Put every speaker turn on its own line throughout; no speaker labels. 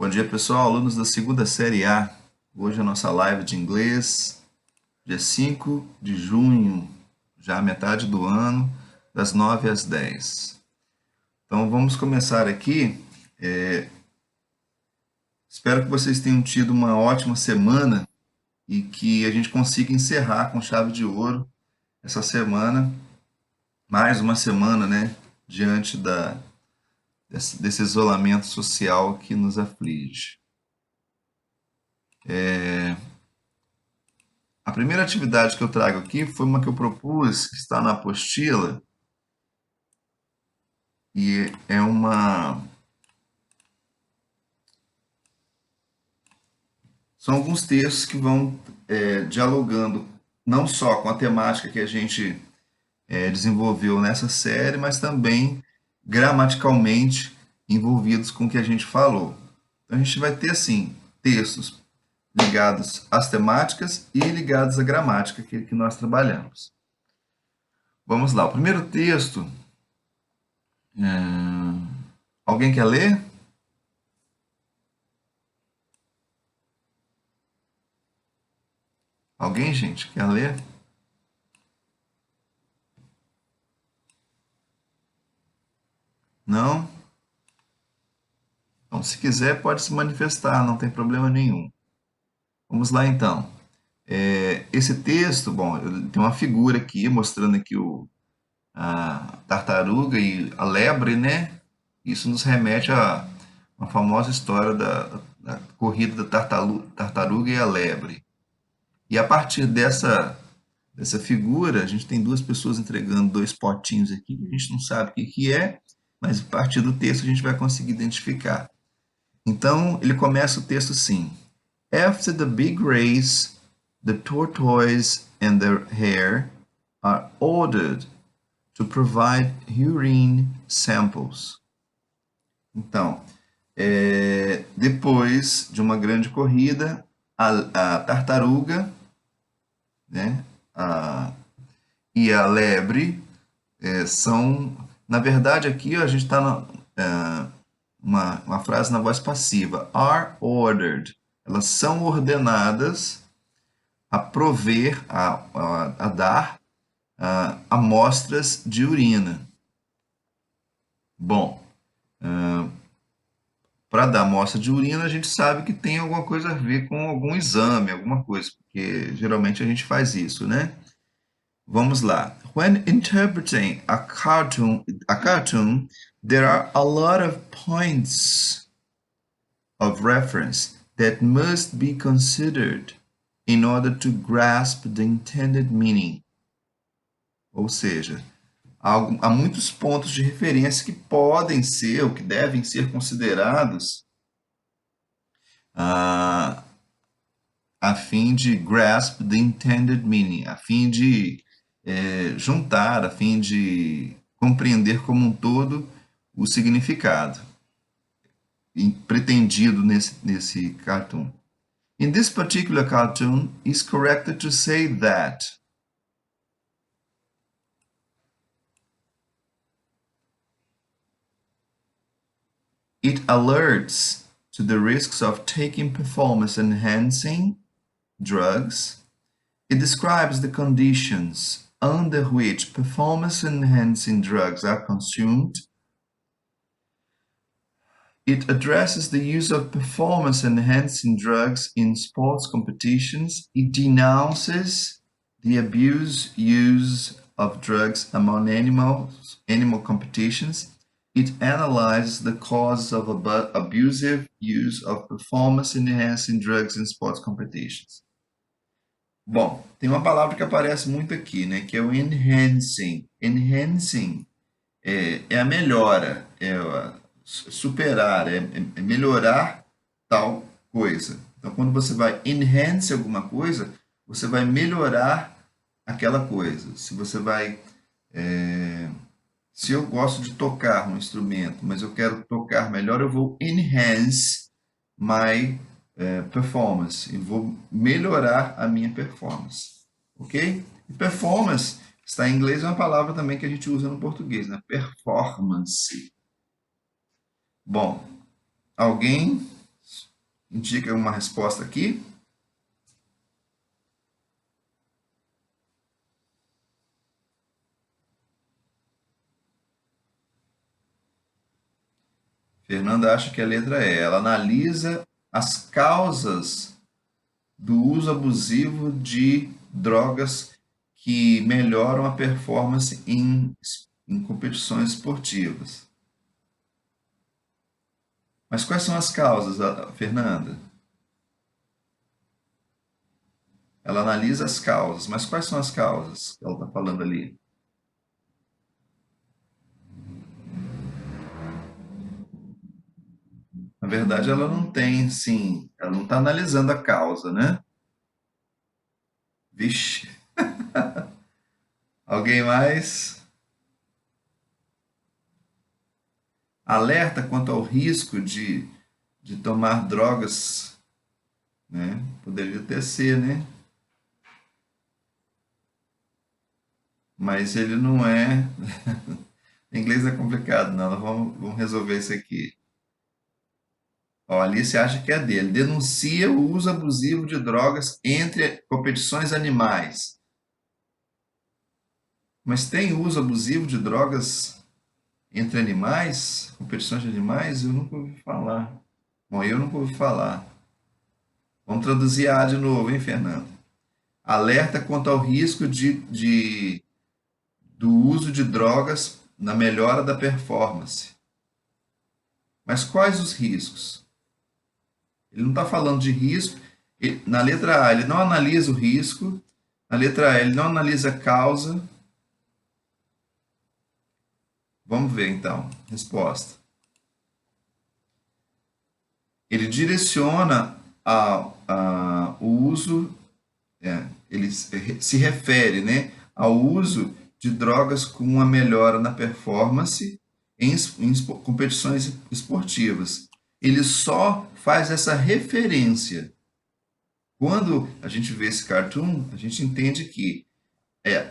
Bom dia, pessoal, alunos da segunda série A. Hoje é a nossa live de inglês, dia 5 de junho, já a metade do ano, das 9 às 10. Então vamos começar aqui. Espero que vocês tenham tido uma ótima semana e que a gente consiga encerrar com chave de ouro essa semana, mais uma semana, né, diante desse isolamento social que nos aflige. A primeira atividade que eu trago aqui foi uma que eu propus, que está na apostila, e são alguns textos que vão dialogando não só com a temática que a gente desenvolveu nessa série, mas também gramaticalmente envolvidos com o que a gente falou. Então a gente vai ter, assim, textos ligados às temáticas e ligados à gramática que nós trabalhamos. Vamos lá, o primeiro texto. Alguém quer ler? Alguém, gente, quer ler? Não? Então, se quiser, pode se manifestar, não tem problema nenhum. Vamos lá, então. Esse texto, bom, tem uma figura aqui mostrando aqui a tartaruga e a lebre, né? Isso nos remete à uma famosa história da corrida da tartaruga e a lebre. E a partir dessa figura, a gente tem duas pessoas entregando dois potinhos aqui, a gente não sabe o que é, mas a partir do texto a gente vai conseguir identificar. Então, ele começa o texto assim: After the big race, the tortoise and the hare are ordered to provide urine samples. Então, depois de uma grande corrida, a tartaruga, né, e a lebre são... Na verdade, aqui a gente está uma frase na voz passiva. Are ordered. Elas são ordenadas a prover, a dar amostras de urina. Bom, para dar amostra de urina, a gente sabe que tem alguma coisa a ver com algum exame, alguma coisa, porque geralmente a gente faz isso, né? Vamos lá. When interpreting a cartoon, there are a lot of points of reference that must be considered in order to grasp the intended meaning. Ou seja, há muitos pontos de referência que podem ser ou que devem ser considerados a fim de grasp the intended meaning, a fim de juntar, a fim de compreender como um todo o significado pretendido nesse cartoon. In this particular cartoon, it's correct to say that it alerts to the risks of taking performance-enhancing drugs. It describes the conditions under which performance-enhancing drugs are consumed. It addresses the use of performance-enhancing drugs in sports competitions. It denounces the use of drugs among animal competitions. It analyzes the causes of abusive use of performance-enhancing drugs in sports competitions. Bom, tem uma palavra que aparece muito aqui, né, que é o enhancing. Enhancing é a melhora, superar, é melhorar tal coisa. Então, quando você vai enhance alguma coisa, você vai melhorar aquela coisa. Se você vai... se eu gosto de tocar um instrumento, mas eu quero tocar melhor, eu vou enhance my performance. Eu vou melhorar a minha performance. Ok? E performance, está em inglês, é uma palavra também que a gente usa no português, né? Performance. Bom, alguém indica uma resposta aqui? Fernanda acha que a letra E. Ela analisa as causas do uso abusivo de drogas que melhoram a performance em competições esportivas. Mas quais são as causas, Fernanda? Ela analisa as causas, mas quais são as causas que ela está falando ali? Na verdade, ela não tem, sim, ela não está analisando a causa, né? Vixe, alguém mais? Alerta quanto ao risco de tomar drogas, né? Poderia até ser, né? Mas ele não é. Em inglês é complicado, não. Vamos resolver isso aqui. Ó, a Alice acha que é dele. Denuncia o uso abusivo de drogas entre competições animais. Mas tem uso abusivo de drogas entre animais? Competições de animais? Eu nunca ouvi falar. Bom, eu nunca ouvi falar. Vamos traduzir A de novo, hein, Fernando? Alerta quanto ao risco do uso de drogas na melhora da performance. Mas quais os riscos? Ele não está falando de risco. Na letra A, ele não analisa o risco. Na letra A, ele não analisa a causa. Vamos ver então. Resposta. Ele direciona o uso, ele se refere, né, ao uso de drogas com uma melhora na performance em competições esportivas. Ele só faz essa referência. Quando a gente vê esse cartoon, a gente entende que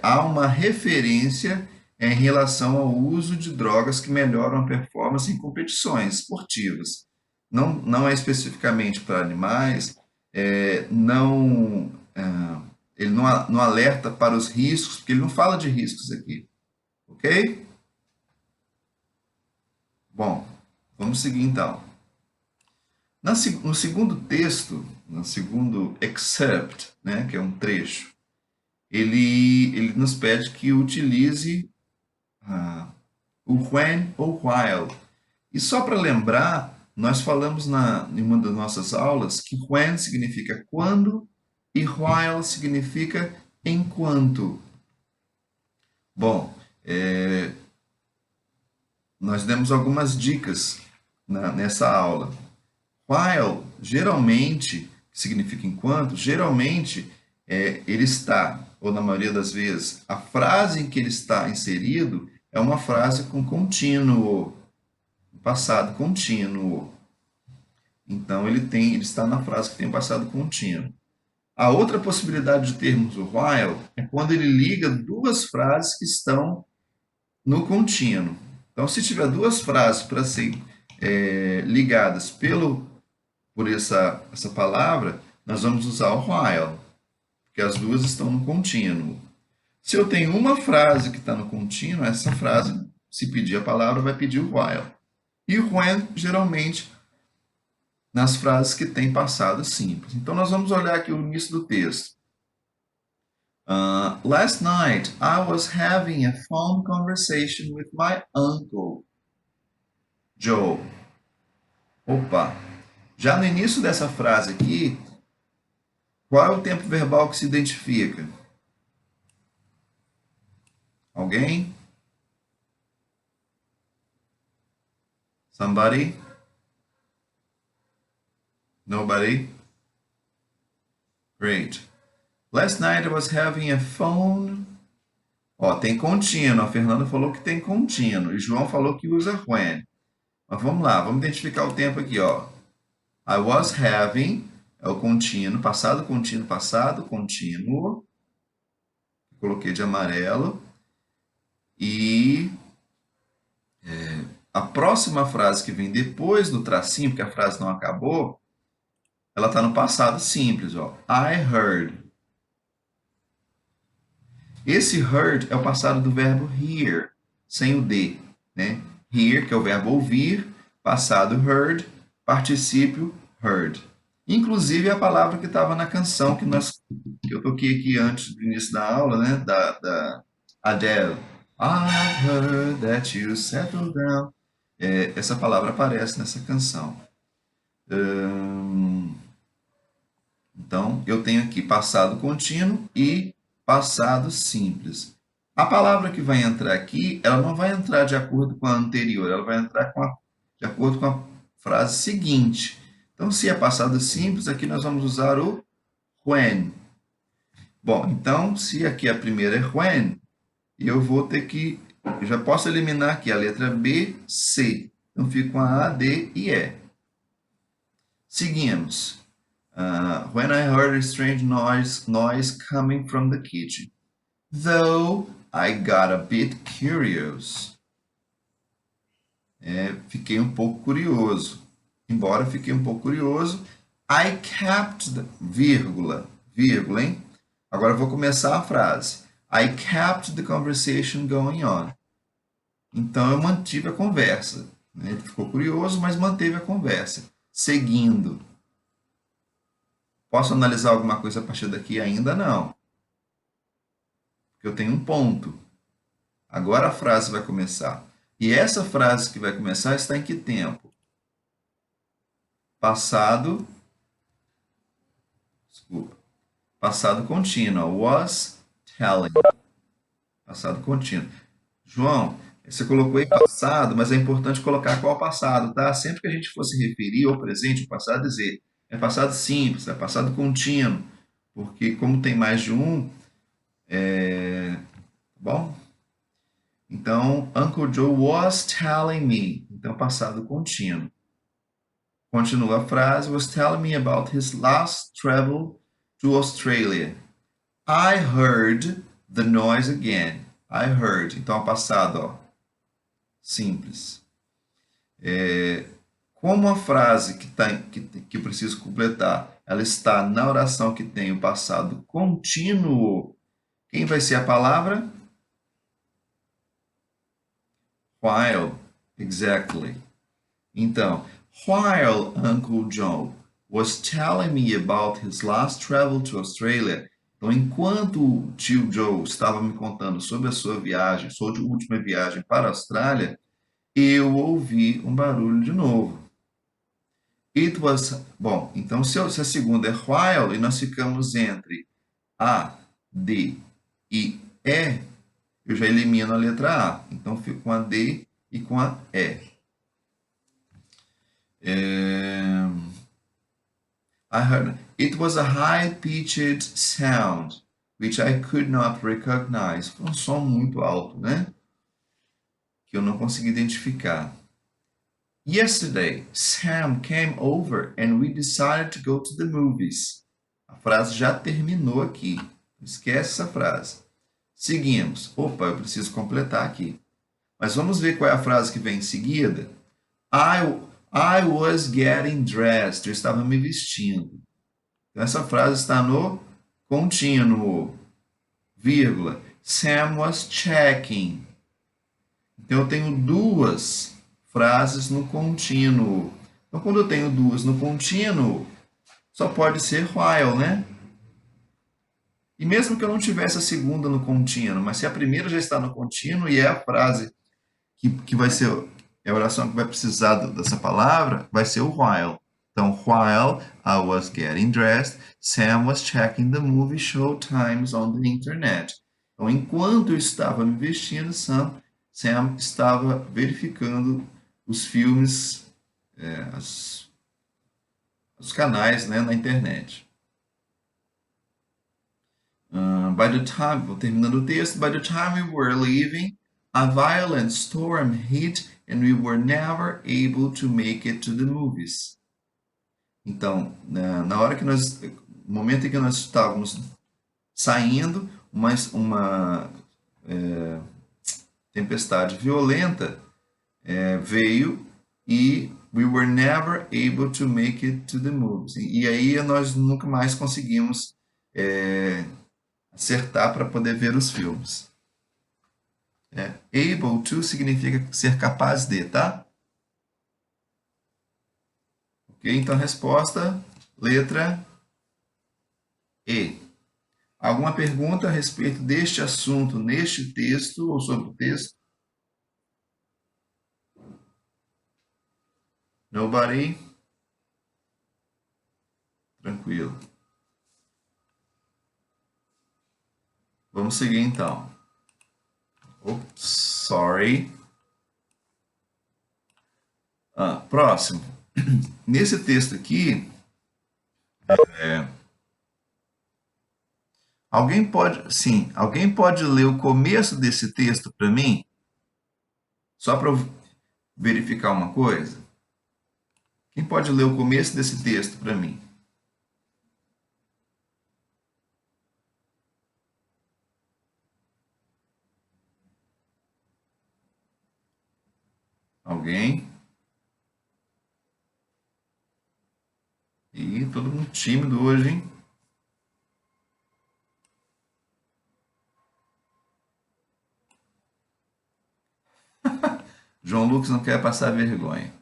há uma referência em relação ao uso de drogas que melhoram a performance em competições esportivas. Não é especificamente para animais, ele não alerta para os riscos, porque ele não fala de riscos aqui, ok? Bom, vamos seguir então. No segundo texto, no segundo excerpt, né, que é um trecho, ele nos pede que utilize o when ou while. E só para lembrar, nós falamos em uma das nossas aulas que when significa quando e while significa enquanto. Bom, nós demos algumas dicas nessa aula. While, geralmente, significa enquanto, geralmente ele está, ou na maioria das vezes, a frase em que ele está inserido é uma frase com contínuo, passado contínuo. Então ele está na frase que tem passado contínuo. A outra possibilidade de termos o while é quando ele liga duas frases que estão no contínuo. Então, se tiver duas frases para serem ligadas por essa palavra, nós vamos usar o while, porque as duas estão no contínuo. Se eu tenho uma frase que está no contínuo, essa frase, se pedir a palavra, vai pedir o while. E o when, geralmente, nas frases que têm passado simples. Então, nós vamos olhar aqui o início do texto. Last night, I was having a phone conversation with my uncle, Joe. Opa! Já no início dessa frase aqui, qual é o tempo verbal que se identifica? Alguém? Somebody? Nobody? Great. Last night I was having a phone. Ó, tem contínuo. A Fernanda falou que tem contínuo. E o João falou que usa when. Mas vamos lá, vamos identificar o tempo aqui, ó. I was having é o contínuo, passado, contínuo. Coloquei de amarelo. E a próxima frase que vem depois do tracinho, porque a frase não acabou, ela está no passado simples, ó. I heard. Esse heard é o passado do verbo hear, sem o D, né? Hear, que é o verbo ouvir, passado heard, particípio heard. Inclusive a palavra que estava na canção que eu toquei aqui antes do início da aula, né? Da Adele. I heard that you settled down. Essa palavra aparece nessa canção. Então, eu tenho aqui passado contínuo e passado simples. A palavra que vai entrar aqui, ela não vai entrar de acordo com a anterior, ela vai entrar de acordo com a frase seguinte. Então, se é passado simples, aqui nós vamos usar o when. Bom, então, se aqui a primeira é when, eu vou ter que, eu já posso eliminar aqui a letra B, C. Então, fica com a D e E. Seguimos. When I heard a strange noise coming from the kitchen, though I got a bit curious. Fiquei um pouco curioso. Embora fiquei um pouco curioso, I kept the vírgula, hein? Agora eu vou começar a frase. I kept the conversation going on. Então eu mantive a conversa. Ele ficou curioso, mas manteve a conversa. Seguindo. Posso analisar alguma coisa a partir daqui? Ainda não. Porque eu tenho um ponto. Agora a frase vai começar. E essa frase que vai começar está em que tempo? Passado. Desculpa. Passado contínuo. Was telling. Passado contínuo. João, você colocou aí passado, mas é importante colocar qual passado, tá? Sempre que a gente for se referir ao presente, ao passado, dizer é passado simples, é passado contínuo, porque como tem mais de um, tá bom? Então, Uncle Joe was telling me. Então, passado contínuo. Continua a frase, was telling me about his last travel to Australia. I heard the noise again. I heard. Então, passado, ó, simples. Como a frase que eu preciso completar, ela está na oração que tem o passado contínuo, quem vai ser a palavra? While. Exactly. Então, while Uncle Joe was telling me about his last travel to Australia. Então, enquanto o tio Joe estava me contando sobre a sua viagem, sua última viagem para a Austrália, eu ouvi um barulho de novo. It was... Bom, então se a segunda é while e nós ficamos entre A, D e E, eu já elimino a letra A. Então, fico com a D e com a E. I heard it was a high-pitched sound, which I could not recognize. Foi um som muito alto, né? Que eu não consegui identificar. Yesterday, Sam came over and we decided to go to the movies. A frase já terminou aqui. Esquece essa frase. Seguimos. Opa, eu preciso completar aqui. Mas vamos ver qual é a frase que vem em seguida. I was getting dressed. Eu estava me vestindo. Então, essa frase está no contínuo. Vírgula. Sam was checking. Então, eu tenho duas frases no contínuo. Então, quando eu tenho duas no contínuo, só pode ser while, né? E mesmo que eu não tivesse a segunda no contínuo, mas se a primeira já está no contínuo e é a frase que vai ser a oração que vai precisar dessa palavra, vai ser o while. Então, while I was getting dressed, Sam was checking the movie show times on the internet. Então, enquanto eu estava me vestindo, Sam estava verificando os filmes, os canais, né, na internet. By the time, vou terminando o texto, by the time we were leaving, a violent storm hit and we were never able to make it to the movies. Então, na hora que no momento em que nós estávamos saindo, uma tempestade violenta veio e we were never able to make it to the movies. E aí nós nunca mais conseguimos acertar para poder ver os filmes. Able to significa ser capaz de, tá? Ok, então resposta, letra E. Alguma pergunta a respeito deste assunto neste texto ou sobre o texto? Nobody? Tranquilo. Vamos seguir então. Oops, sorry. Próximo. Nesse texto aqui, alguém pode ler o começo desse texto para mim? Só para eu verificar uma coisa? Quem pode ler o começo desse texto para mim? Alguém? Ih, todo mundo tímido hoje, hein? João Lucas não quer passar vergonha.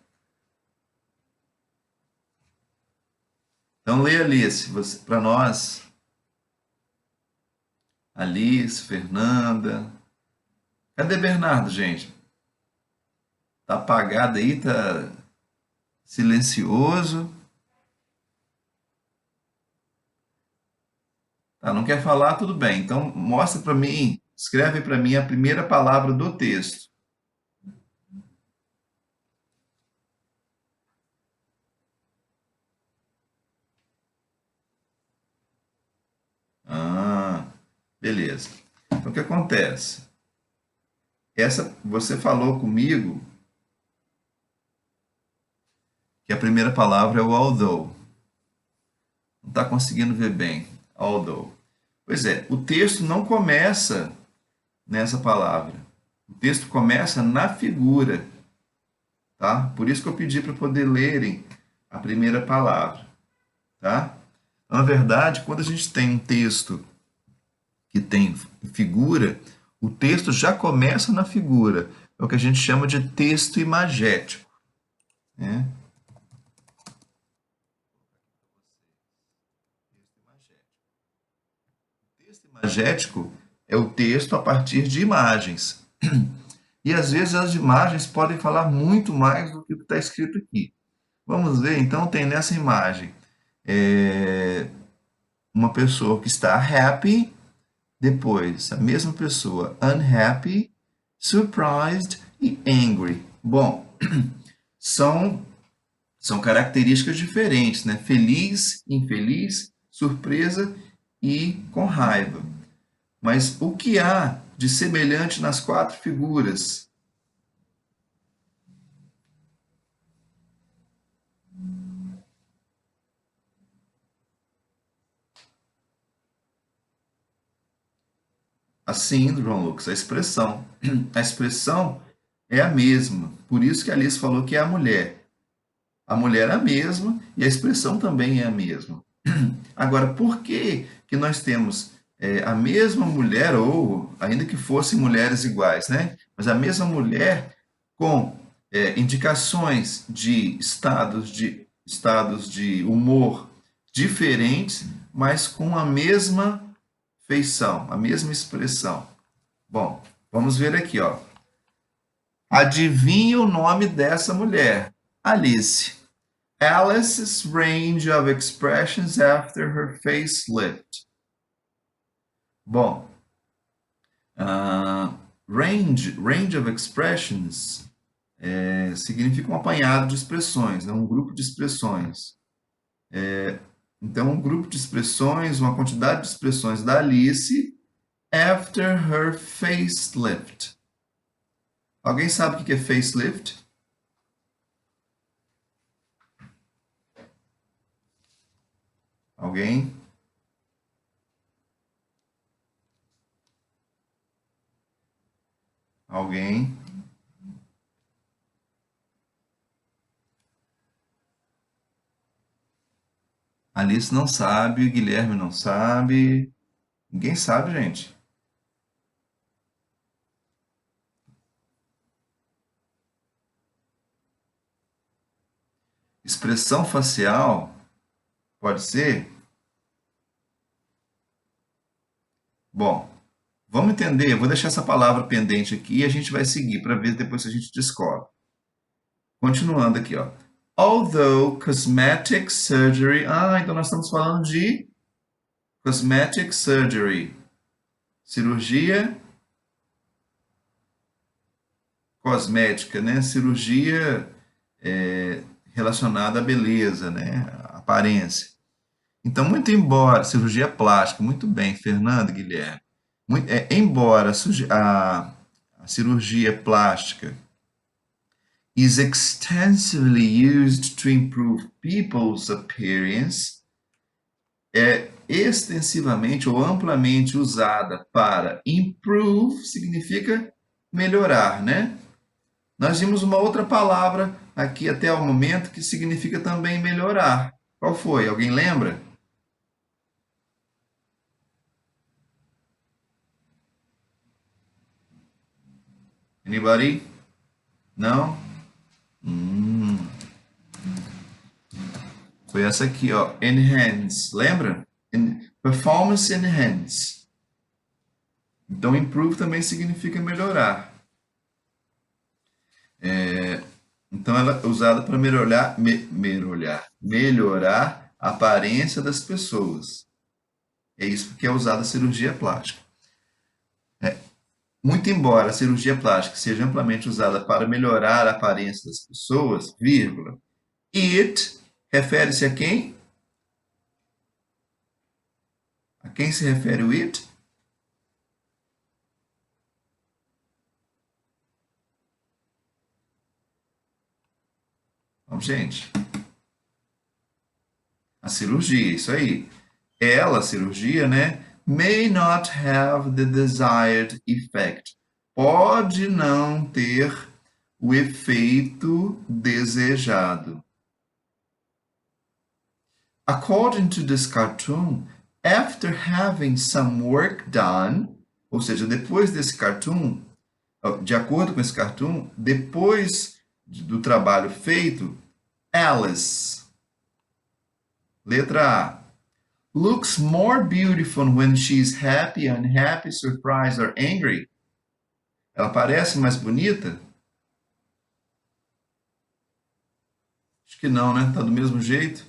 Então leia Alice, para nós. Alice, Fernanda. Cadê Bernardo, gente? Tá apagado aí, tá silencioso. Tá, não quer falar, tudo bem. Então mostra para mim, escreve para mim a primeira palavra do texto. Ah, beleza. Então o que acontece? Você falou comigo que a primeira palavra é o although. Não está conseguindo ver bem. Although. Pois é, o texto não começa nessa palavra. O texto começa na figura, tá? Por isso que eu pedi para poder lerem a primeira palavra, tá? Na verdade, quando a gente tem um texto que tem figura, o texto já começa na figura. É o que a gente chama de texto imagético, né? O texto imagético é o texto a partir de imagens. E às vezes as imagens podem falar muito mais do que o que está escrito aqui. Vamos ver, então, tem nessa imagem uma pessoa que está happy, depois a mesma pessoa unhappy, surprised e angry. Bom, são, são características diferentes, né? Feliz, infeliz, surpresa e com raiva. Mas o que há de semelhante nas quatro figuras? Assim, João Lucas, a expressão. A expressão é a mesma. Por isso que a Alice falou que é a mulher. A mulher é a mesma e a expressão também é a mesma. Agora, por que, que nós temos a mesma mulher, ou ainda que fossem mulheres iguais, né? Mas a mesma mulher com indicações de estados de humor diferentes, mas com a mesma feição, a mesma expressão. Bom, vamos ver aqui, ó. Adivinha o nome dessa mulher? Alice. Alice's range of expressions after her facelift. Bom, range of expressions significa um apanhado de expressões, né? Um grupo de expressões. Então, um grupo de expressões, uma quantidade de expressões da Alice after her facelift. Alguém sabe o que é facelift? Alguém? Alguém? Alice não sabe, Guilherme não sabe. Ninguém sabe, gente. Expressão facial pode ser? Bom, vamos entender. Eu vou deixar essa palavra pendente aqui e a gente vai seguir para ver depois se a gente descobre. Continuando aqui, ó. Although cosmetic surgery. Ah, então nós estamos falando de cosmetic surgery. Cirurgia cosmética, né? Cirurgia relacionada à beleza, né? À aparência. Então, muito embora cirurgia plástica, muito bem, Fernando, Guilherme. Embora a cirurgia plástica is extensively used to improve people's appearance, é extensivamente ou amplamente usada para improve, significa melhorar, né? Nós vimos uma outra palavra aqui até o momento que significa também melhorar. Qual foi? Alguém lembra? Anybody? Não? Hum, foi essa aqui, ó. Enhance. Lembra? Performance enhance. Então, improve também significa melhorar. Então, ela é usada para melhorar a aparência das pessoas. É isso que é usada a cirurgia plástica. Muito embora a cirurgia plástica seja amplamente usada para melhorar a aparência das pessoas, vírgula, it refere-se a quem? A quem se refere o it? Vamos, gente. A cirurgia, isso aí. Ela, a cirurgia, né? May not have the desired effect. Pode não ter o efeito desejado. According to this cartoon, after having some work done, ou seja, depois desse cartoon, de acordo com esse cartoon, depois do trabalho feito, Alice, letra A, looks more beautiful when she's happy, unhappy, surprised or angry. Ela parece mais bonita? Acho que não, né? Tá do mesmo jeito.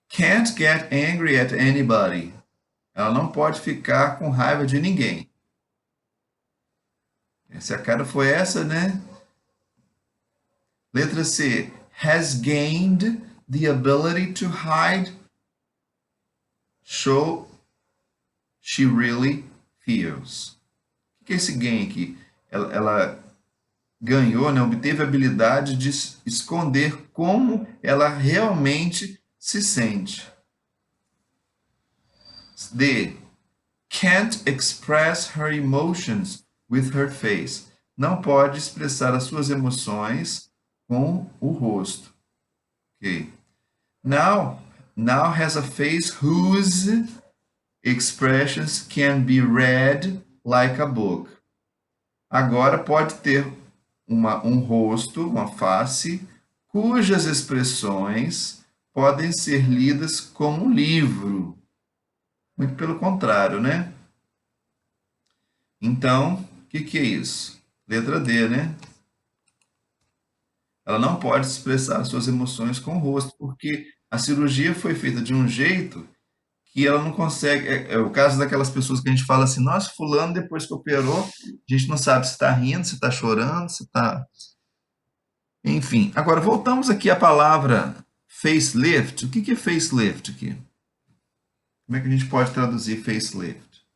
Can't get angry at anybody. Ela não pode ficar com raiva de ninguém. Se a cara foi essa, né? Letra C. Has gained the ability to hide, show she really feels. O que é esse gain aqui? Ela ganhou, né? Obteve a habilidade de esconder como ela realmente se sente. D. Can't express her emotions with her face. Não pode expressar as suas emoções com o rosto. Okay. Now has a face whose expressions can be read like a book. Agora pode ter um rosto, uma face, cujas expressões podem ser lidas como um livro. Muito pelo contrário, né? Então, o que é isso? Letra D, né? Ela não pode expressar suas emoções com o rosto, porque a cirurgia foi feita de um jeito que ela não consegue. É o caso daquelas pessoas que a gente fala assim: nossa, fulano, depois que operou, a gente não sabe se está rindo, se está chorando, se está. Enfim, agora voltamos aqui à palavra facelift. O que é facelift aqui? Como é que a gente pode traduzir facelift?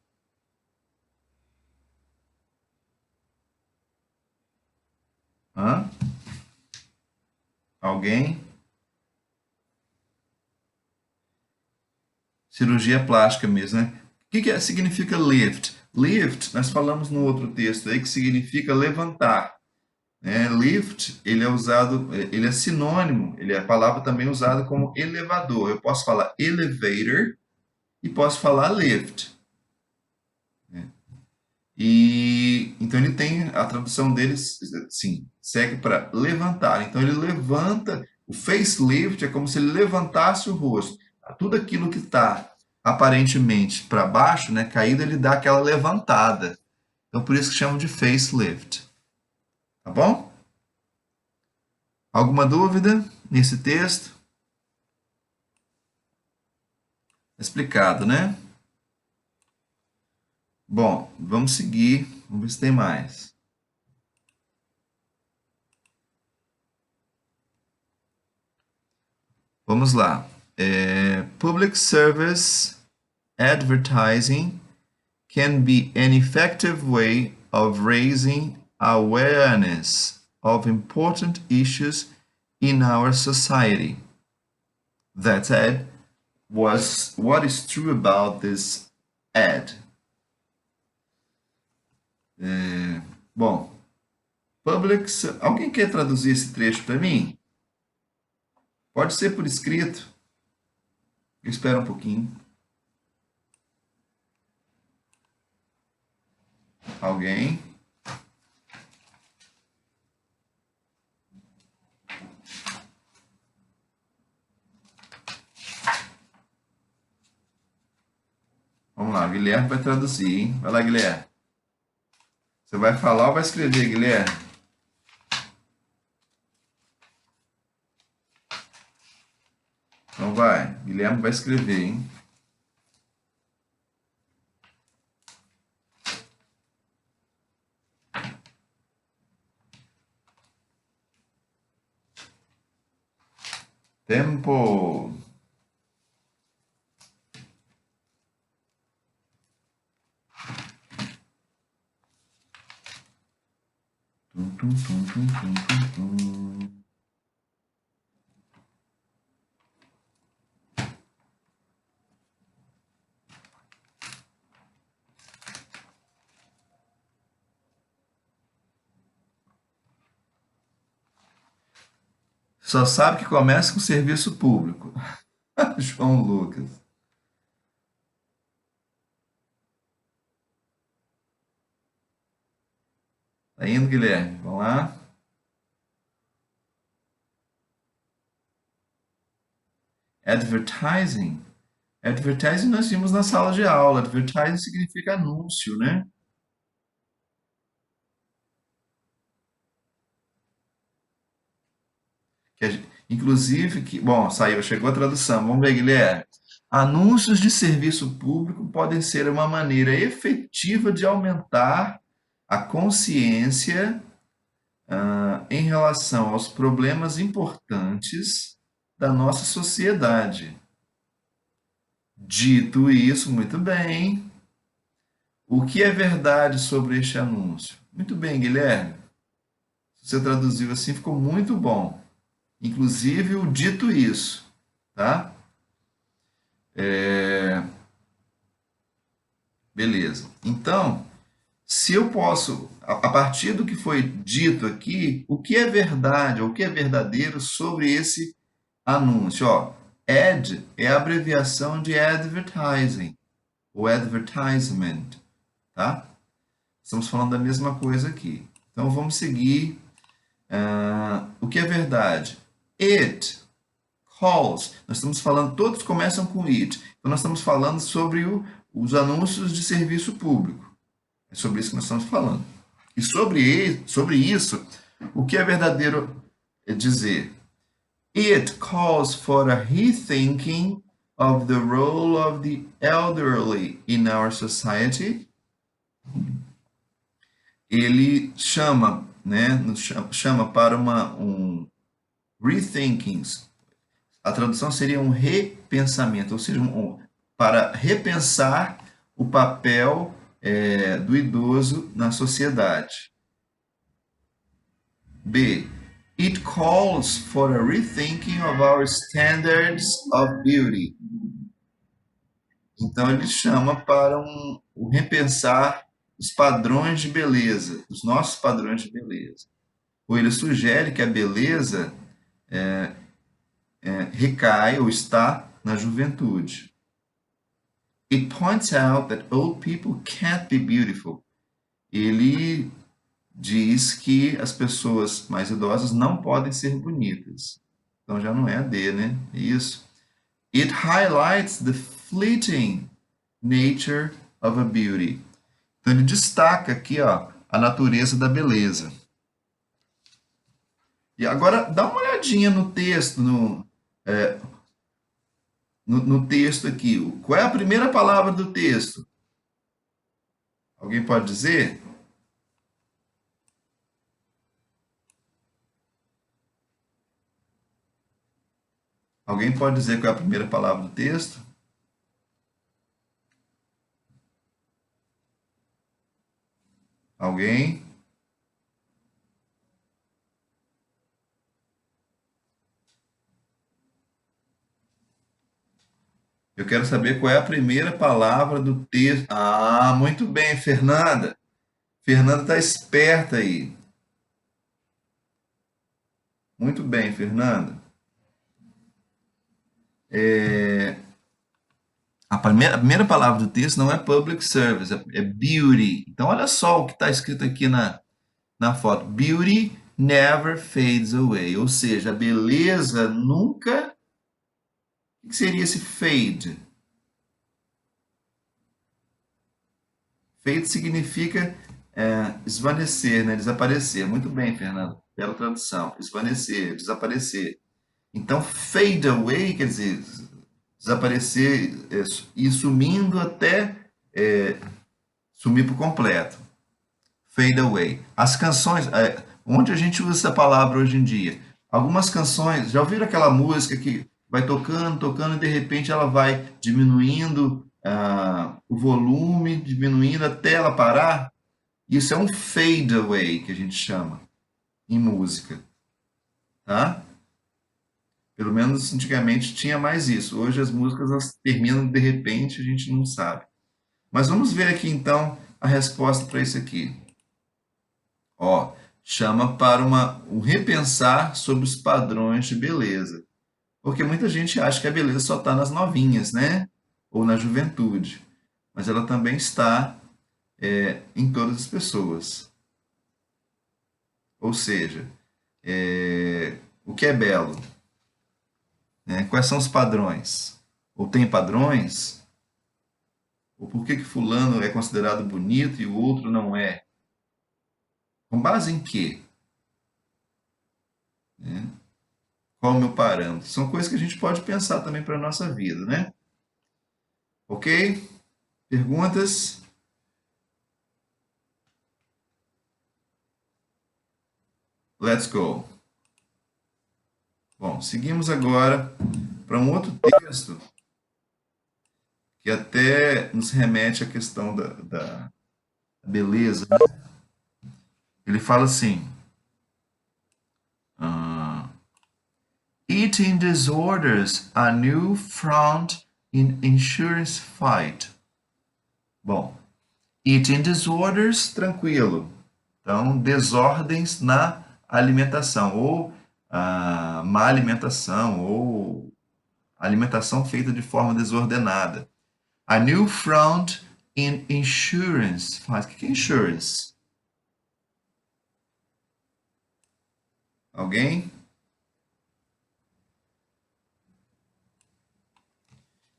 Hã? Alguém? Cirurgia plástica mesmo, né? O que significa lift? Lift, nós falamos no outro texto aí que significa levantar. né? Lift, ele é usado, ele é sinônimo, ele é a palavra também usada como elevador. Eu posso falar elevator e posso falar lift. E então ele tem a tradução dele, sim, segue para levantar. Então ele levanta, o facelift é como se ele levantasse o rosto. Tudo aquilo que está aparentemente para baixo, né, caído, ele dá aquela levantada. Então por isso que chamam de facelift. Tá bom? Alguma dúvida nesse texto? Explicado, né? Bom, vamos seguir. Vamos ver se tem mais. Vamos lá. Public service advertising can be an effective way of raising awareness of important issues in our society. That said, what is true about this ad? Bom, alguém quer traduzir esse trecho para mim? Pode ser por escrito. Espera um pouquinho. Alguém? Vamos lá, o Guilherme vai traduzir, hein? Vai lá, Guilherme. Você vai falar ou vai escrever, Guilherme? Então vai, Guilherme vai escrever, hein? Tempo. Tum, tum, tum, tum, tum, tum, tum. Só sabe que começa com serviço público. João Lucas. Tá indo, Guilherme? Vamos lá. Advertising. Advertising nós vimos na sala de aula. Advertising significa anúncio, né? Inclusive, bom, saiu, chegou a tradução. Vamos ver, Guilherme. Anúncios de serviço público podem ser uma maneira efetiva de aumentar a consciência em relação aos problemas importantes da nossa sociedade. Dito isso, muito bem. O que é verdade sobre este anúncio? Muito bem, Guilherme. Você traduziu assim, ficou muito bom. Inclusive o dito isso, tá? Beleza. Então, se eu posso, a partir do que foi dito aqui, o que é verdade, ou o que é verdadeiro sobre esse anúncio? Ó, ad é a abreviação de advertising, ou advertisement, tá? Estamos falando da mesma coisa aqui. Então, vamos seguir. O que é verdade? It calls. Nós estamos falando, todos começam com it. Então, nós estamos falando sobre os anúncios de serviço público. É sobre isso que nós estamos falando. E sobre isso, o que é verdadeiro é dizer? It calls for a rethinking of the role of the elderly in our society. Ele chama, né, chama para um rethinking. A tradução seria um repensamento, ou seja, para repensar o papel do idoso na sociedade. B. It calls for a rethinking of our standards of beauty. Então ele chama para repensar os padrões de beleza, os nossos padrões de beleza. ou ele sugere que a beleza recai ou está na juventude. It points out that old people can't be beautiful. Ele diz que as pessoas mais idosas não podem ser bonitas. Então já não é a D, né? Isso. It highlights the fleeting nature of a beauty. Então ele destaca aqui, ó, a natureza da beleza. E agora dá uma olhadinha no texto, no texto aqui. Qual é a primeira palavra do texto? Alguém pode dizer? Alguém pode dizer qual é a primeira palavra do texto? Alguém? Eu quero saber qual é a primeira palavra do texto. Ah, muito bem, Fernanda. Fernanda está esperta aí. Muito bem, Fernanda. A primeira palavra do texto não é public service, é beauty. Então, olha só o que está escrito aqui na foto. Beauty never fades away. Ou seja, a beleza nunca. O que seria esse fade? Fade significa esvanecer, né? Desaparecer. Muito bem, Fernando. Bela tradução. Esvanecer, desaparecer. Então, fade away quer dizer desaparecer, ir sumindo até sumir por completo. Fade away. As canções, onde a gente usa essa palavra hoje em dia? Algumas canções, já ouviram aquela música que vai tocando, tocando e de repente ela vai diminuindo o volume, diminuindo até ela parar? Isso é um fade away que a gente chama em música, tá? Pelo menos antigamente tinha mais isso. Hoje as músicas elas terminam de repente, a gente não sabe. Mas vamos ver aqui então a resposta para isso aqui. Ó, chama para um repensar sobre os padrões de beleza. Porque muita gente acha que a beleza só está nas novinhas, né? Ou na juventude. Mas ela também está em todas as pessoas. Ou seja, o que é belo? Né? Quais são os padrões? Ou tem padrões? Ou por que fulano é considerado bonito e o outro não é? Com base em quê? Né? Qual é o meu parâmetro? São coisas que a gente pode pensar também para a nossa vida, né? Ok? Perguntas? Let's go. Bom, seguimos agora para um outro texto que até nos remete à questão da beleza. Né? Ele fala assim: eating disorders, a new front in insurance fight. Bom, eating disorders, tranquilo. Então, desordens na alimentação, ou má alimentação, ou alimentação feita de forma desordenada. A new front in insurance. O que é insurance? Alguém?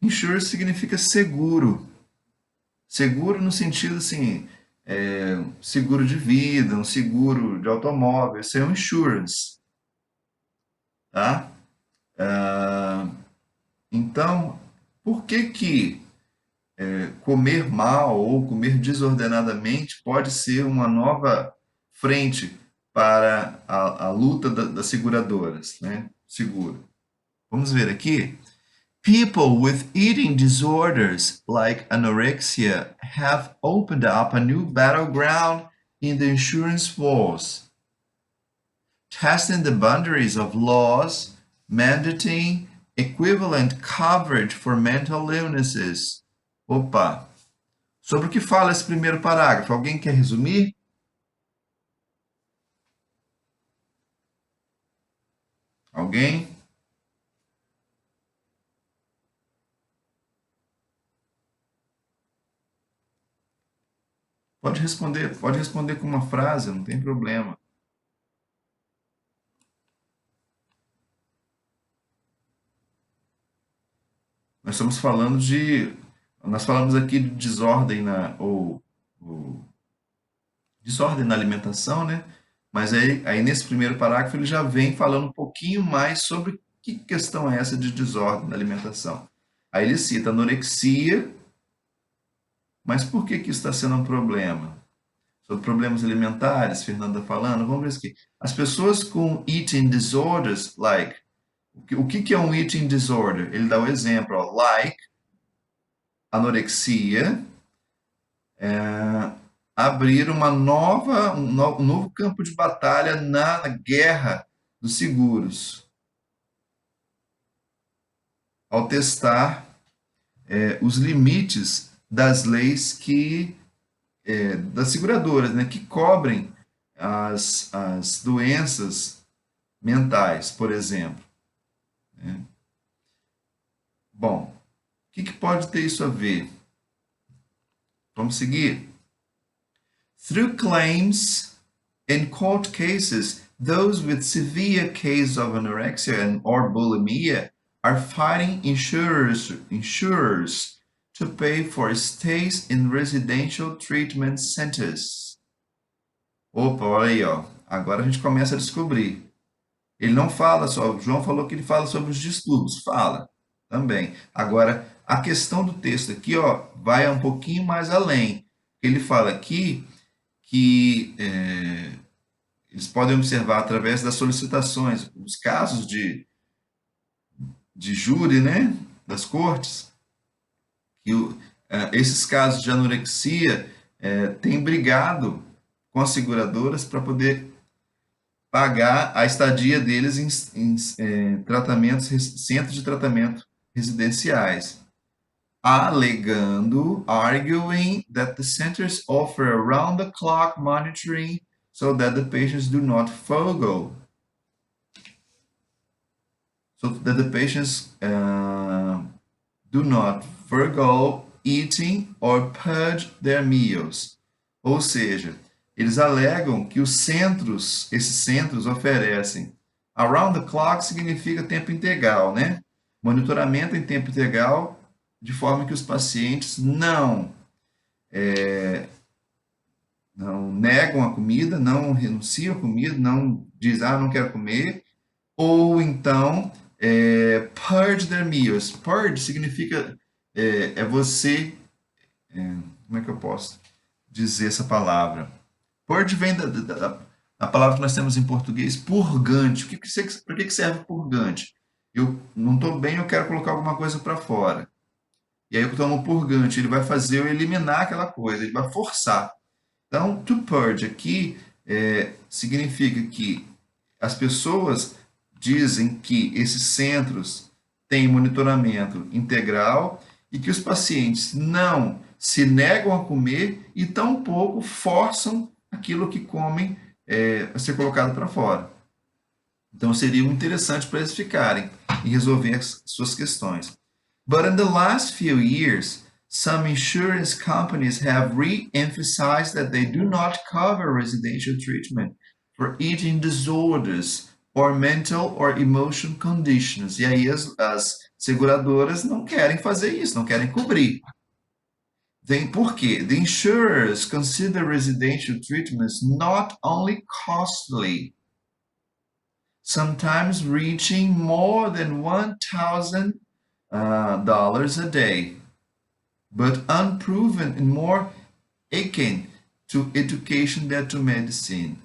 Insurance significa seguro. Seguro no sentido assim, seguro de vida, um seguro de automóvel, isso é um insurance, tá? Então, por que comer mal ou comer desordenadamente pode ser uma nova frente para a luta das seguradoras, né? Seguro. Vamos ver aqui. People with eating disorders like anorexia have opened up a new battleground in the insurance wars, testing the boundaries of laws mandating equivalent coverage for mental illnesses. Opa! Sobre o que fala esse primeiro parágrafo? Alguém quer resumir? Alguém? Pode responder com uma frase, não tem problema. Nós estamos falando de. Nós falamos aqui de desordem ou desordem na alimentação, né? Mas aí nesse primeiro parágrafo ele já vem falando um pouquinho mais sobre que questão é essa de desordem na alimentação. Aí ele cita anorexia, mas por que que isso está sendo um problema? Sobre problemas alimentares, Fernanda falando, vamos ver isso aqui. As pessoas com eating disorders, like, o que que é um eating disorder? Ele dá o exemplo, ó, like, anorexia, abrir um novo campo de batalha na guerra dos seguros, ao testar os limites das leis das seguradoras, né, que cobrem as doenças mentais, por exemplo. Né? Bom, o que pode ter isso a ver? Vamos seguir. Through claims in court cases, those with severe cases of anorexia or bulimia are fighting insurers to pay for stays in residential treatment centers. Opa, olha aí, ó. Agora a gente começa a descobrir. Ele não fala só, o João falou que ele fala sobre os distúrbios, fala também. Agora, a questão do texto aqui, ó, vai um pouquinho mais além. Ele fala aqui que eles podem observar através das solicitações, os casos de júri, né, das cortes, que esses casos de anorexia têm brigado com as seguradoras para poder pagar a estadia deles em tratamentos, centros de tratamento residenciais, arguing that the centers offer around-the-clock monitoring so that the patients do not forgo, eating or purge their meals. Ou seja, eles alegam que esses centros oferecem around the clock significa tempo integral, né? Monitoramento em tempo integral, de forma que os pacientes não negam a comida, não renunciam à comida, não dizem, não quero comer, ou então purge their meals. Purge significa você, como é que eu posso dizer essa palavra? Purge vem da palavra que nós temos em português, purgante. Para que serve purgante? Eu não estou bem, eu quero colocar alguma coisa para fora. E aí eu tomo purgante, ele vai fazer eu eliminar aquela coisa, ele vai forçar. Então, to purge aqui significa que as pessoas dizem que esses centros têm monitoramento integral e que os pacientes não se negam a comer e tampouco forçam aquilo que comem a ser colocado para fora. Então seria interessante para eles ficarem e resolver as suas questões. But in the last few years, some insurance companies have re-emphasized that they do not cover residential treatment for eating disorders or mental or emotion conditions. E aí as seguradoras não querem fazer isso, não querem cobrir. Por quê? The insurers consider residential treatments not only costly, sometimes reaching more than $1,000 a day, but unproven and more akin to education than to medicine.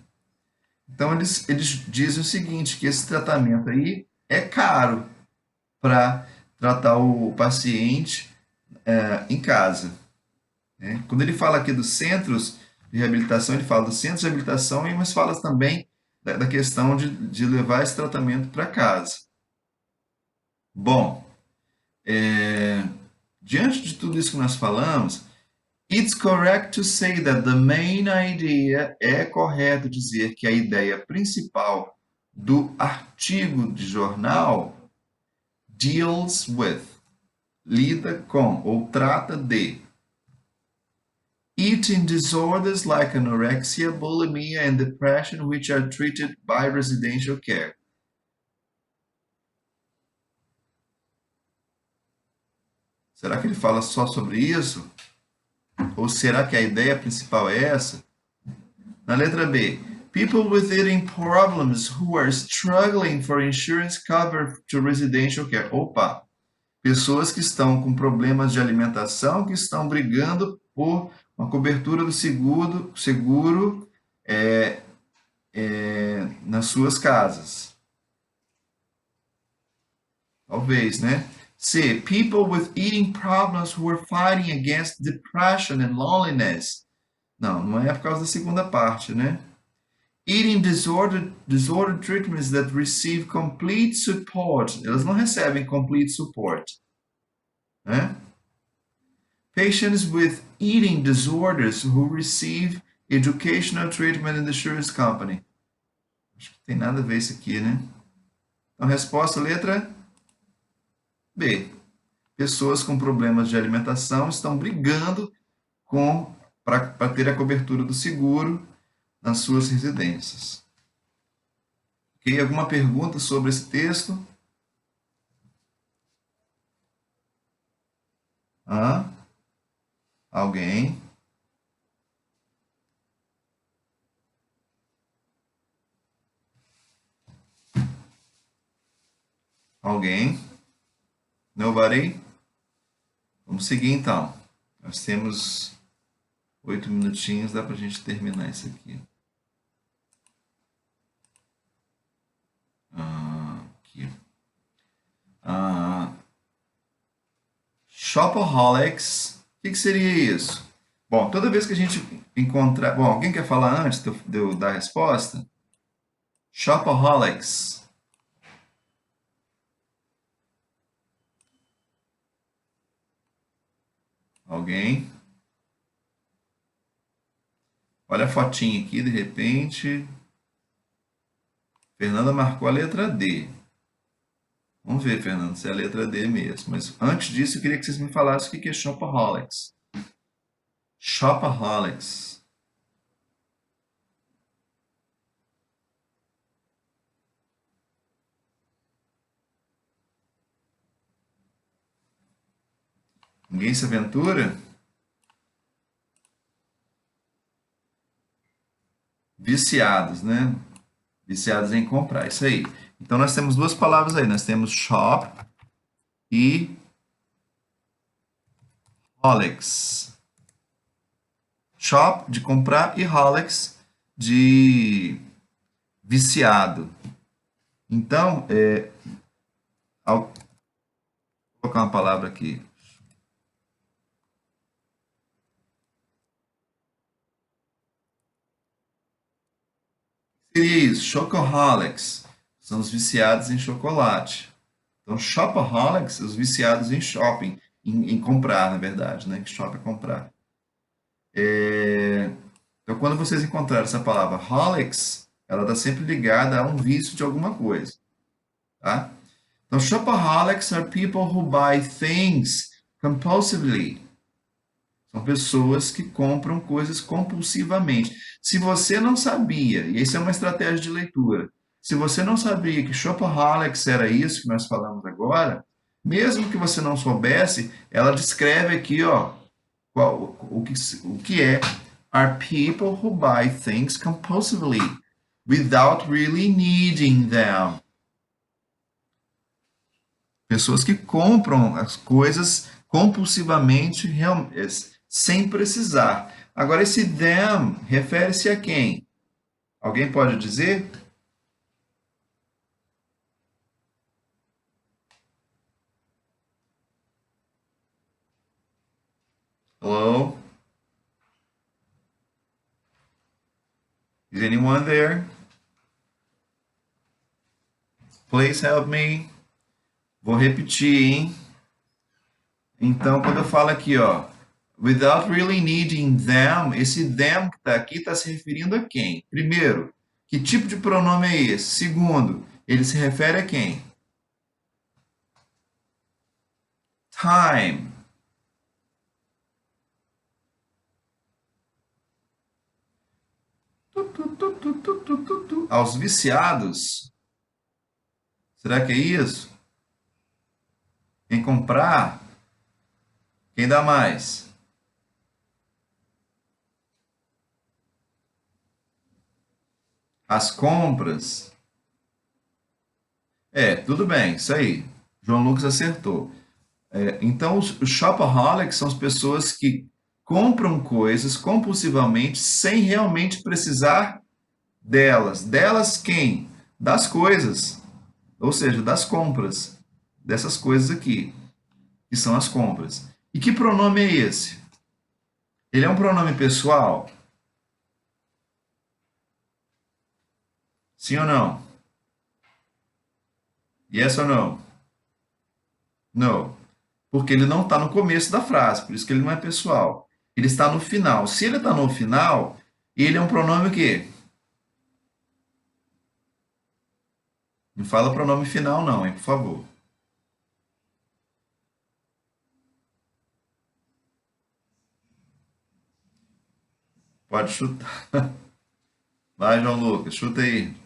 Então eles dizem o seguinte, que esse tratamento aí é caro para tratar o paciente em casa. Né? Quando ele fala aqui dos centros de reabilitação, ele fala dos centros de reabilitação, mas fala também da questão de levar esse tratamento para casa. Bom, diante de tudo isso que nós falamos, it's correct to say that the main idea, é correto dizer que a ideia principal do artigo de jornal deals with, lida com ou trata de eating disorders like anorexia, bulimia and depression which are treated by residential care. Será que ele fala só sobre isso? Ou será que a ideia principal é essa? Na letra B, people with eating problems who are struggling for insurance cover to residential care. Opa! Pessoas que estão com problemas de alimentação, que estão brigando por uma cobertura do seguro nas suas casas. Talvez, né? C. People with eating problems who are fighting against depression and loneliness. Não, não é por causa da segunda parte, né? Eating disorder treatments that receive complete support. Elas não recebem complete support, né? Patients with eating disorders who receive educational treatment in the insurance company. Acho que tem nada a ver isso aqui, né? Então, resposta, letra B. Pessoas com problemas de alimentação estão brigando para ter a cobertura do seguro nas suas residências. Ok? Alguma pergunta sobre esse texto? Alguém? Alguém? Nobody? Vamos seguir então. Nós temos 8 minutinhos, dá para a gente terminar isso aqui. Aqui. Shopaholics. O que seria isso? Bom, toda vez que a gente encontrar... Bom, alguém quer falar antes de eu dar a resposta? Shopaholics. Alguém? Olha a fotinha aqui, de repente. Fernanda marcou a letra D. Vamos ver, Fernanda, se é a letra D mesmo. Mas antes disso, eu queria que vocês me falassem o que é Shopaholics. Shopaholics. Ninguém se aventura? Viciados, né? Viciados em comprar, isso aí. Então, nós temos duas palavras aí. Nós temos shop e holics. Shop, de comprar, e holics, de viciado. Então, vou colocar uma palavra aqui. Seria isso, chocoholics. São os viciados em chocolate. Então, shopaholics, os viciados em shopping, em comprar, na verdade, né? Que shop é comprar. Então, quando vocês encontrarem essa palavra holics, ela está sempre ligada a um vício de alguma coisa, tá? Então, shopaholics are people who buy things compulsively. São pessoas que compram coisas compulsivamente. Se você não sabia, e isso é uma estratégia de leitura, se você não sabia que shopaholics era isso que nós falamos agora, mesmo que você não soubesse, ela descreve aqui, ó, o que é are people who buy things compulsively without really needing them. Pessoas que compram as coisas compulsivamente, sem precisar. Agora, esse them refere-se a quem? Alguém pode dizer? Hello? Is anyone there? Please help me. Vou repetir, hein? Então, quando eu falo aqui, ó, without really needing them, esse them que está aqui está se referindo a quem? Primeiro, Que tipo de pronome é esse? Segundo, ele se refere a quem? Time. Aos viciados. Será que é isso? Em comprar? Quem dá mais? As compras? Tudo bem, isso aí. João Lucas acertou. Então, os shopaholics são as pessoas que compram coisas compulsivamente sem realmente precisar delas. Delas quem? Das coisas. Ou seja, das compras. Dessas coisas aqui, que são as compras. E que pronome é esse? Ele é um pronome pessoal? Sim ou não? Yes ou não? No. Porque ele não está no começo da frase, por isso que ele não é pessoal. Ele está no final. Se ele está no final, ele é um pronome o quê? Não fala pronome final não, hein, por favor. Pode chutar. Vai, João Lucas, chuta aí.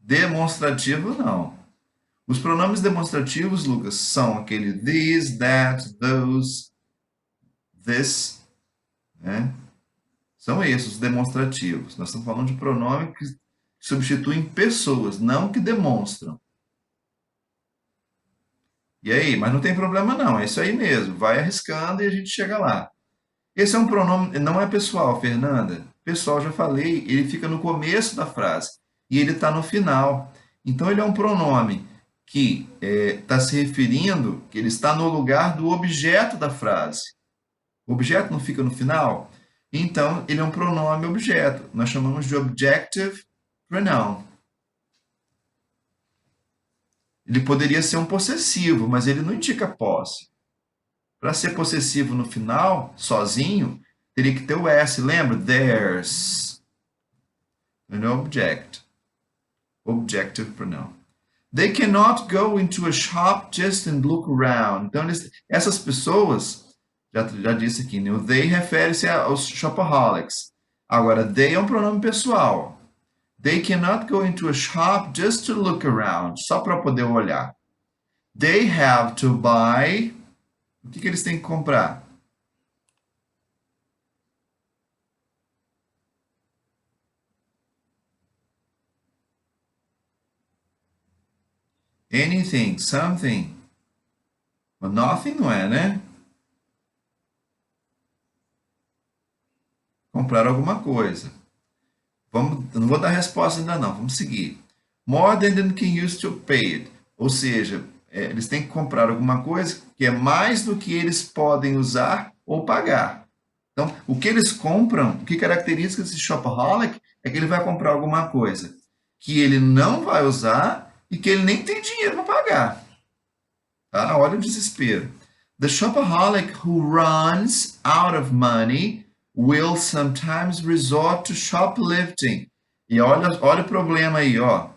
Demonstrativo, não. Os pronomes demonstrativos, Lucas, são aquele this, that, those, this, né? São esses os demonstrativos. Nós estamos falando de pronomes que substituem pessoas, não que demonstram. E aí, mas não tem problema não, é isso aí mesmo. Vai arriscando e a gente chega lá. Esse é um pronome, não é pessoal, Fernanda. Pessoal, já falei, ele fica no começo da frase e ele está no final. Então, ele é um pronome que está se referindo, que ele está no lugar do objeto da frase. O objeto não fica no final? Então, ele é um pronome objeto. Nós chamamos de objective pronoun. Ele poderia ser um possessivo, mas ele não indica posse. Para ser possessivo no final, sozinho, teria que ter o S. Lembra? Theirs. An object. Objective pronoun. They cannot go into a shop just and look around. Então, essas pessoas, já disse aqui, né? O they refere-se aos shopaholics. Agora, they é um pronome pessoal. They cannot go into a shop just to look around, só para poder olhar. They have to buy. O que eles têm que comprar? Anything, something. But nothing não é, né? Comprar alguma coisa. Não vou dar resposta ainda não, vamos seguir. More than they can use to pay it. Ou seja, eles têm que comprar alguma coisa que é mais do que eles podem usar ou pagar. Então, o que eles compram, o que caracteriza esse shopaholic é que ele vai comprar alguma coisa que ele não vai usar e que ele nem tem dinheiro para pagar. Tá? Olha o desespero. The shopaholic who runs out of money will sometimes resort to shoplifting. E olha o problema aí, ó.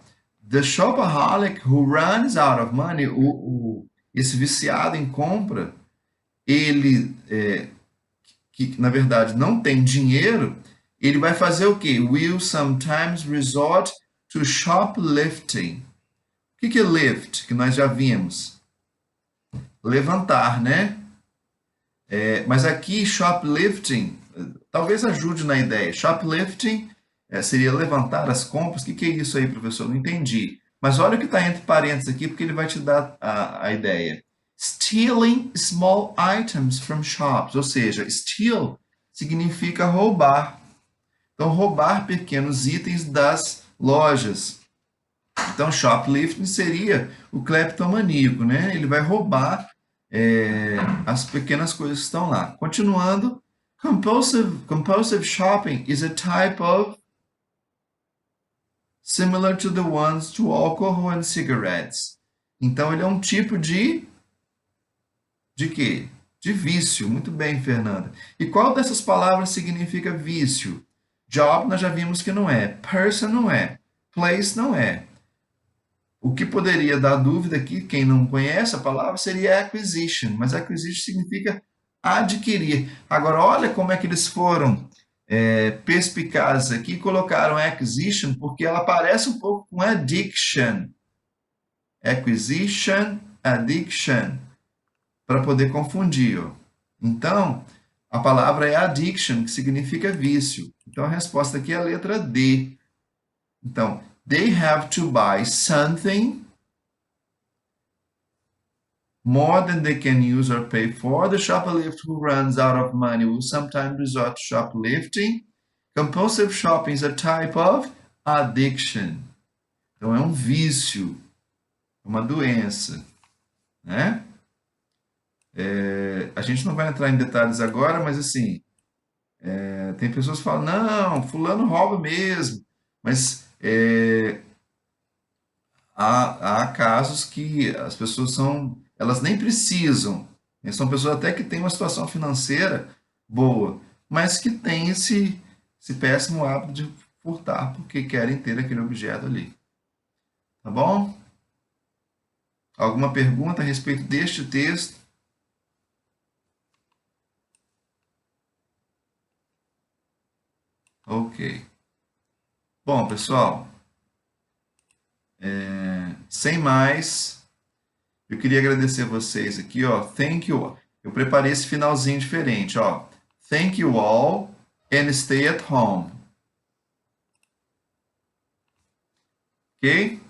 The shopaholic who runs out of money, esse viciado em compra, ele que na verdade não tem dinheiro, ele vai fazer o quê? Will sometimes resort to shoplifting. O que é lift? Que nós já vimos. Levantar, né? Mas aqui, shoplifting, talvez ajude na ideia. Shoplifting seria levantar as compras. O que é isso aí, professor? Não entendi. Mas olha o que está entre parênteses aqui, porque ele vai te dar a ideia. Stealing small items from shops. Ou seja, steal significa roubar. Então, roubar pequenos itens das lojas. Então, shoplifting seria o cleptomaníaco, né? Ele vai roubar as pequenas coisas que estão lá. Continuando, compulsive shopping is a type of similar to the ones to alcohol and cigarettes. Então, ele é um tipo de quê? De vício. Muito bem, Fernanda. E qual dessas palavras significa vício? Job nós já vimos que não é. Person não é. Place não é. O que poderia dar dúvida aqui, quem não conhece a palavra, seria acquisition, mas acquisition significa adquirir. Agora, olha como é que eles foram perspicazes aqui e colocaram acquisition, porque ela parece um pouco com addiction. Acquisition, addiction, para poder confundir. Ó. Então, a palavra é addiction, que significa vício. Então, a resposta aqui é a letra D. Então, they have to buy something more than they can use or pay for. The shoplifter who runs out of money will sometimes resort to shoplifting. Compulsive shopping is a type of addiction. Então, é um vício, uma doença, né? A gente não vai entrar em detalhes agora, mas assim, tem pessoas que falam, não, fulano rouba mesmo, mas há casos que as pessoas elas nem precisam, né? São pessoas até que têm uma situação financeira boa, mas que têm esse péssimo hábito de furtar porque querem ter aquele objeto ali. Tá bom? Alguma pergunta a respeito deste texto? Ok. Bom, pessoal, sem mais, eu queria agradecer vocês aqui, ó. Thank you. Eu preparei esse finalzinho diferente, ó. Thank you all and stay at home. Ok?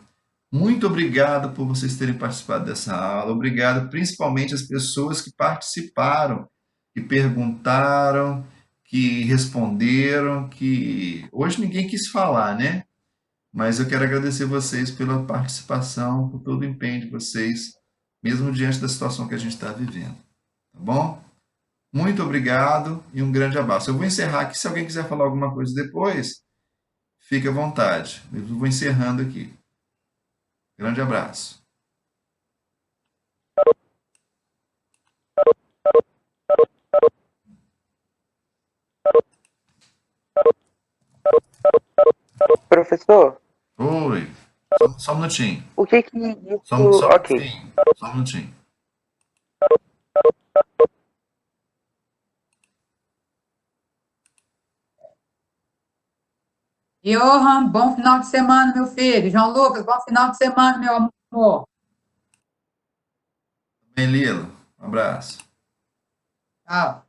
Muito obrigado por vocês terem participado dessa aula. Obrigado principalmente às pessoas que participaram, que perguntaram, que responderam, que hoje ninguém quis falar, né? Mas eu quero agradecer vocês pela participação, por todo o empenho de vocês, mesmo diante da situação que a gente está vivendo. Tá bom? Muito obrigado e um grande abraço. Eu vou encerrar aqui. Se alguém quiser falar alguma coisa depois, fique à vontade. Eu vou encerrando aqui. Grande abraço.
Professor,
Oi. Só um minutinho.
o que que isso...
Só um
Ok.
minutinho. Só um minutinho.
Johan, bom final de semana, meu filho. João Lucas, bom final de semana, meu amor.
Bem, Lila. Um abraço.
Tchau.